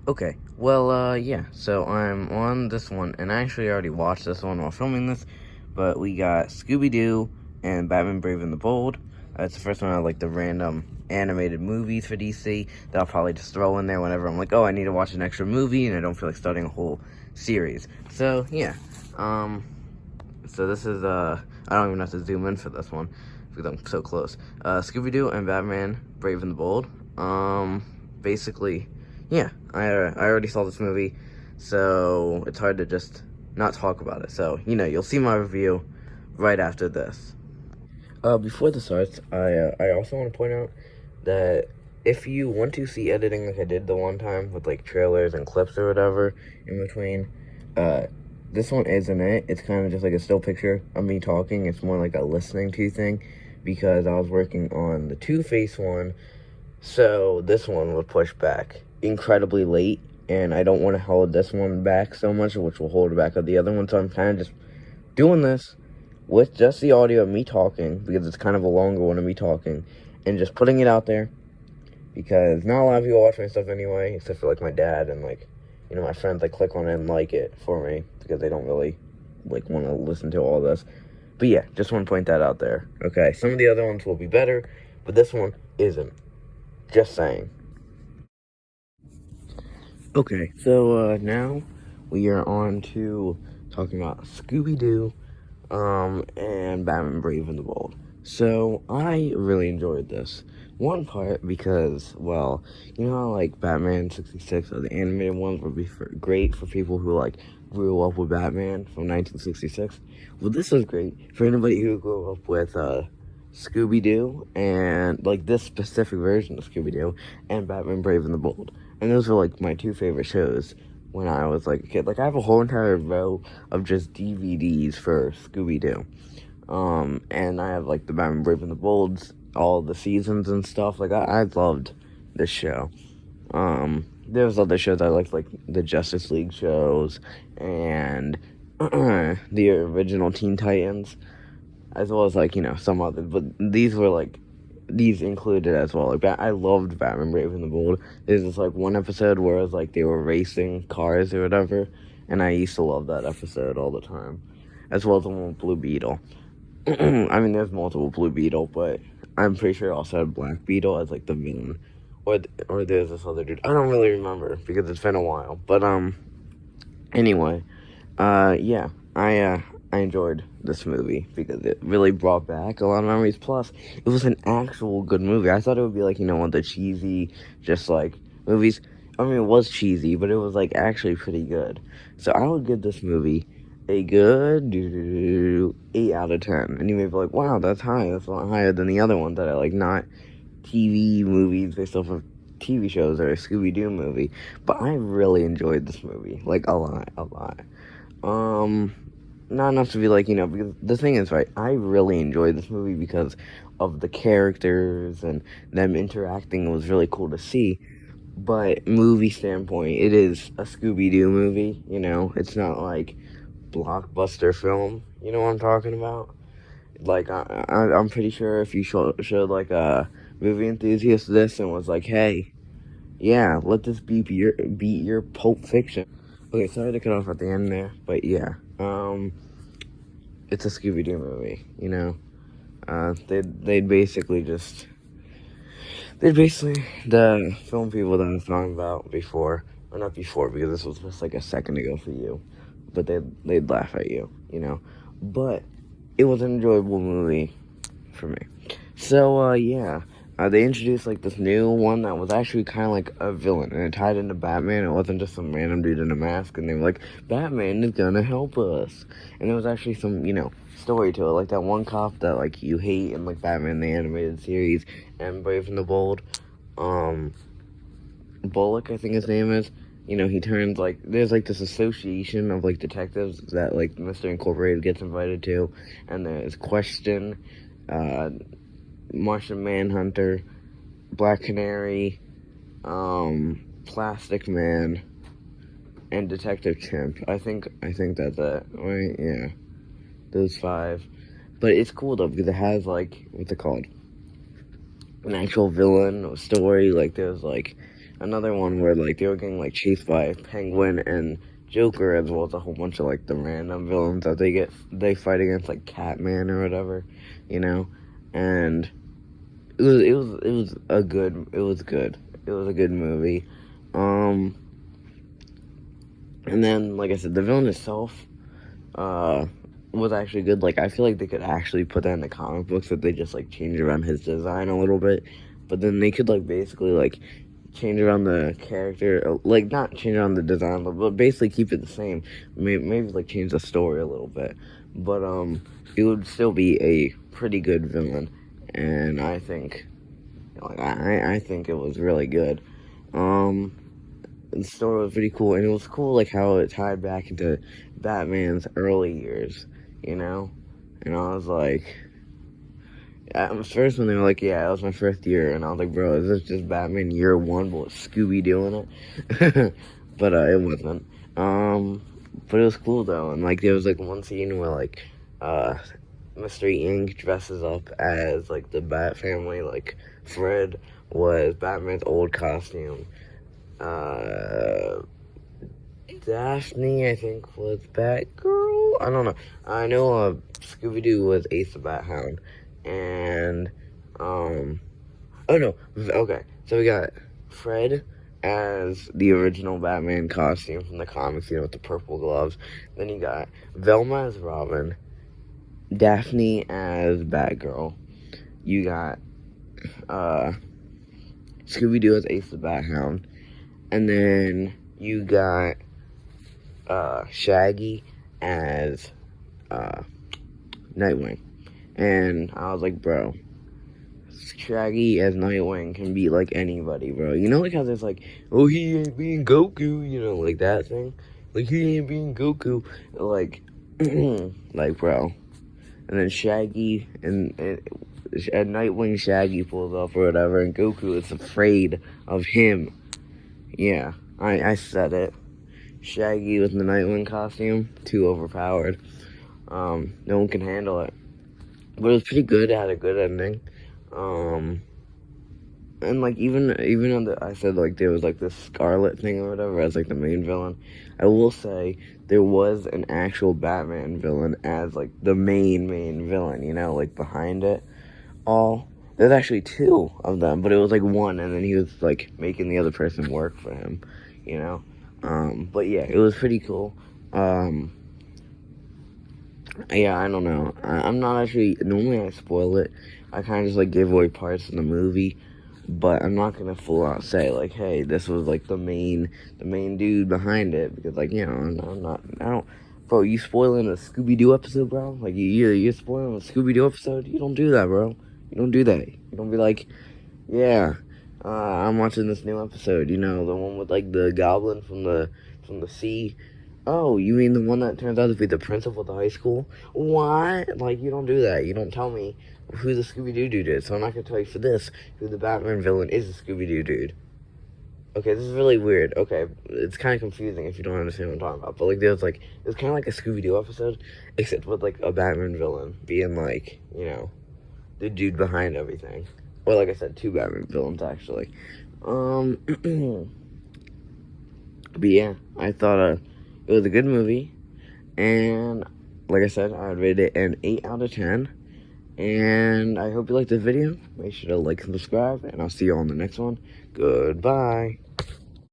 Okay, well, yeah, so I'm on this one, and I actually already watched this one while filming this, but we got Scooby-Doo and Batman Brave and the Bold. It's the first one of, like, the random animated movies for DC that I'll probably just throw in there whenever I'm like, oh, I need to watch an extra movie, and I don't feel like starting a whole series. So, yeah, so this is, I don't even have to zoom in for this one, because I'm so close. Scooby-Doo and Batman Brave and the Bold. Basically, yeah, I already saw this movie, so it's hard to just not talk about it. So, you'll see my review right after this. Before this starts, I also want to point out that if you want to see editing like I did the one time with like trailers and clips or whatever in between, uh, this one isn't it. It's kind of just like a still picture of me talking. It's more like a listening to thing because I was working on the Two-Face one, so this one was pushed back incredibly late, and I don't want to hold this one back so much, which will hold back the other one, so I'm kind of just doing this with just the audio of me talking, because it's kind of a longer one of me talking, and just putting it out there, because not a lot of people watch my stuff anyway, except for, like, my dad and, like, my friends, like, click on it and like it for me, because they don't really, like, want to listen to all this. But yeah, just want to point that out there. Okay, some of the other ones will be better, but this one isn't. Just saying. Okay, so now we are on to talking about Scooby-Doo and Batman Brave and the Bold. So I really enjoyed this. One part because, well, you know how like Batman 66 or the animated ones would be great for people who like grew up with Batman from 1966. Well, this was great for anybody who grew up with Scooby-Doo and like this specific version of Scooby-Doo and Batman Brave and the Bold. And those were like my two favorite shows when I was like a kid. Like I have a whole entire row of just DVDs for Scooby-Doo. And I have like the Batman Brave and the Bold's, all the seasons and stuff. Like I loved this show. There's other shows I liked, like the Justice League shows and the original Teen Titans, as well as like some others. But these included as well. Like I loved Batman Brave and the Bold. There's this like one episode where it was like they were racing cars or whatever, and I used to love that episode all the time, as well as the one with Blue Beetle. I mean, there's multiple Blue Beetle, but I'm pretty sure it also had Black Beetle as like the villain, or there's this other dude. I don't really remember because it's been a while. But anyway, yeah, I enjoyed this movie because it really brought back a lot of memories. Plus, it was an actual good movie. I thought it would be like one of the cheesy, just like movies. I mean, it was cheesy, but it was like actually pretty good. So I would give this movie a good 8 out of 10. And you may be like, wow, that's high. That's a lot higher than the other ones that I like, not TV movies based off of TV shows or a Scooby-Doo movie. But I really enjoyed this movie. Like, a lot, a lot. Not enough to be like, because the thing is, right, I really enjoyed this movie because of the characters and them interacting. It was really cool to see. But movie standpoint, it is a Scooby-Doo movie, It's not like blockbuster film, you know what I'm talking about? Like, I'm pretty sure if you showed like a movie enthusiast this and was like, hey, yeah, let this beat your Pulp Fiction. Okay, sorry to cut off at the end there, but yeah, it's a Scooby-Doo movie, they'd basically the film people that I was talking about before, or not before, because this was just like a second ago for you, but they'd laugh at you, but it was an enjoyable movie for me. So, yeah, they introduced, like, this new one that was actually kind of like a villain, and it tied into Batman. It wasn't just some random dude in a mask, and they were like, Batman is gonna help us. And there was actually some, story to it, like that one cop that, like, you hate in, like, Batman the Animated Series and Brave and the Bold. Bullock, I think his name is. He turns, like, there's, like, this association of, like, detectives that, like, Mr. Incorporated gets invited to, and there's Question, Martian Manhunter, Black Canary, Plastic Man, and Detective Chimp. I think that's it, right? Yeah, those 5. But it's cool, though, because it has, like, what's it called? An actual villain or story. Like, there's, like, another one where like they were getting like chased by Penguin and Joker, as well as a whole bunch of like the random villains that they fight against, like Catman or whatever, you know. And it was a good movie. And then, like I said, the villain itself was actually good. Like, I feel like they could actually put that in the comic books, that they just like change around his design a little bit, but then they could like basically like change around the character, like not change around the design, but basically keep it the same. Maybe like change the story a little bit, but it would still be a pretty good villain, and I think, like, I think it was really good. The story was pretty cool, and it was cool like how it tied back into Batman's early years, you know. And I was like, at first when they were like, yeah, it was my first year, and I was like, bro, is this just Batman year one, but with Scooby doing it? But it wasn't. But it was cool though, and like there was like one scene where like Mystery Inc. dresses up as like the Bat family, like Fred was Batman's old costume. Daphne, I think, was Batgirl. I don't know. I know Scooby-Doo was Ace the Bat Hound. And, oh no, okay. So we got Fred as the original Batman costume from the comics, you know, with the purple gloves. Then you got Velma as Robin. Daphne as Batgirl. You got, Scooby-Doo as Ace the Bat Hound. And then you got Shaggy as Nightwing. And I was like, bro, Shaggy as Nightwing can beat like anybody, bro. You know, like how there's like, oh, he ain't being Goku, you know, like that thing. Like, he ain't being Goku. Like, like, bro. And then Shaggy and Nightwing Shaggy pulls off or whatever, and Goku is afraid of him. Yeah, I said it. Shaggy with the Nightwing costume, too overpowered. No one can handle it. But it was pretty good. It had a good ending. And like even on I said like there was like this Scarlet thing or whatever as like the main villain. I will say there was an actual Batman villain as like the main villain. You know, like behind it all. There's actually two of them, but it was like one, and then he was like making the other person work for him, you know. But yeah, it was pretty cool. Yeah, I don't know. I'm not actually, normally I spoil it. I kind of just like give away parts of the movie, but I'm not gonna full out say like, hey, this was like the main dude behind it, because like, you know, I don't. Bro, you spoiling a Scooby-Doo episode, bro? Like you're spoiling a Scooby-Doo episode? You don't do that, bro. You don't do that. You don't be like, yeah, I'm watching this new episode, you know, the one with like the goblin from the sea. Oh, you mean the one that turns out to be the principal of the high school? What? Like, you don't do that. You don't tell me who the Scooby-Doo dude is. So I'm not gonna tell you for this who the Batman villain is, the Scooby-Doo dude. Okay, this is really weird. Okay, it's kind of confusing if you don't understand what I'm talking about. But like, it was kind of like a Scooby-Doo episode, except with like a Batman villain being like, you know, the dude behind everything. Or like I said, two Batman villains actually. But yeah, I thought it was a good movie, and like I said, I would rate it an 8 out of 10. And I hope you liked the video. Make sure to like and subscribe, and I'll see you on the next one. Goodbye.